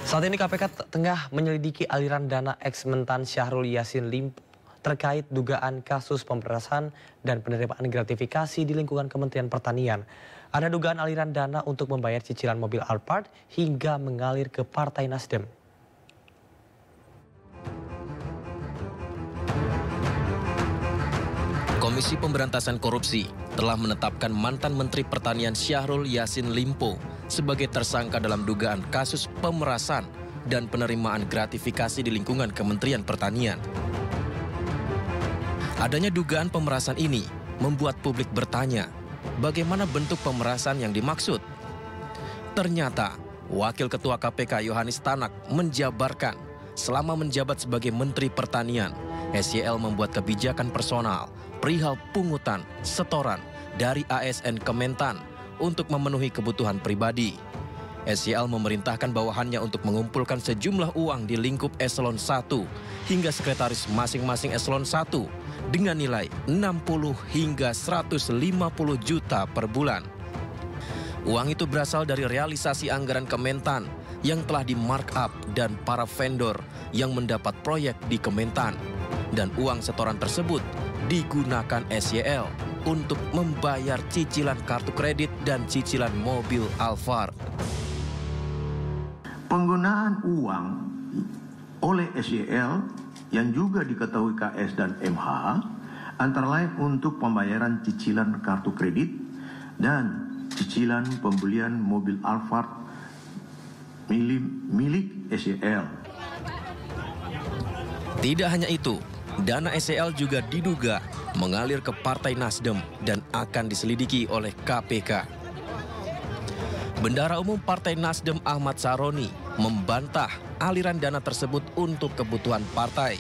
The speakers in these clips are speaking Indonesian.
Saat ini KPK tengah menyelidiki aliran dana ex-Mentan Syahrul Yassin Limpo terkait dugaan kasus pemerasan dan penerimaan gratifikasi di lingkungan Kementerian Pertanian. Ada dugaan aliran dana untuk membayar cicilan mobil Alphard hingga mengalir ke Partai Nasdem. Komisi Pemberantasan Korupsi telah menetapkan mantan Menteri Pertanian Syahrul Yassin Limpo sebagai tersangka dalam dugaan kasus pemerasan dan penerimaan gratifikasi di lingkungan Kementerian Pertanian. Adanya dugaan pemerasan ini membuat publik bertanya, bagaimana bentuk pemerasan yang dimaksud? Ternyata, Wakil Ketua KPK Yohanes Tanak menjabarkan, selama menjabat sebagai Menteri Pertanian, SYL membuat kebijakan personal perihal pungutan setoran dari ASN Kementan untuk memenuhi kebutuhan pribadi. SYL memerintahkan bawahannya untuk mengumpulkan sejumlah uang di lingkup eselon 1 hingga sekretaris masing-masing eselon 1 dengan nilai 60 hingga 150 juta per bulan. Uang itu berasal dari realisasi anggaran Kementan yang telah di-markup dan para vendor yang mendapat proyek di Kementan. Dan uang setoran tersebut digunakan SYL untuk membayar cicilan kartu kredit dan cicilan mobil Alphard. Penggunaan uang oleh SYL yang juga diketahui KS dan MH antara lain untuk pembayaran cicilan kartu kredit dan cicilan pembelian mobil Alphard milik SYL. Tidak hanya itu, dana SYL juga diduga mengalir ke Partai Nasdem dan akan diselidiki oleh KPK. Bendahara Umum Partai Nasdem Ahmad Saroni membantah aliran dana tersebut untuk kebutuhan partai.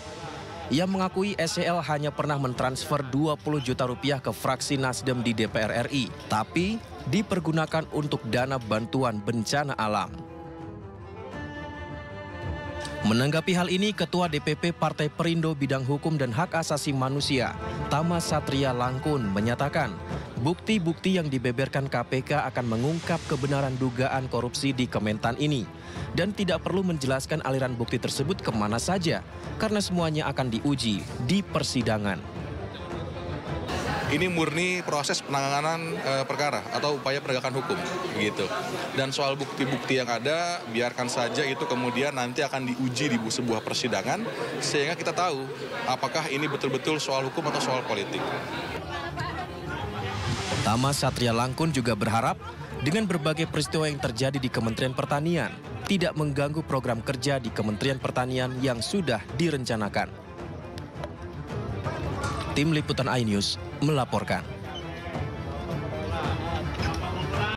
Ia mengakui SYL hanya pernah mentransfer 20 juta rupiah ke fraksi Nasdem di DPR RI, tapi dipergunakan untuk dana bantuan bencana alam. Menanggapi hal ini, Ketua DPP Partai Perindo Bidang Hukum dan Hak Asasi Manusia, Tama Satria Langkun, menyatakan bukti-bukti yang dibeberkan KPK akan mengungkap kebenaran dugaan korupsi di Kementan ini dan tidak perlu menjelaskan aliran bukti tersebut kemana saja karena semuanya akan diuji di persidangan. Ini murni proses penanganan perkara atau upaya penegakan hukum, gitu. Dan soal bukti-bukti yang ada, biarkan saja itu kemudian nanti akan diuji di sebuah persidangan, sehingga kita tahu apakah ini betul-betul soal hukum atau soal politik. Tama Satria Langkun juga berharap dengan berbagai peristiwa yang terjadi di Kementerian Pertanian, tidak mengganggu program kerja di Kementerian Pertanian yang sudah direncanakan. Tim Liputan iNews melaporkan.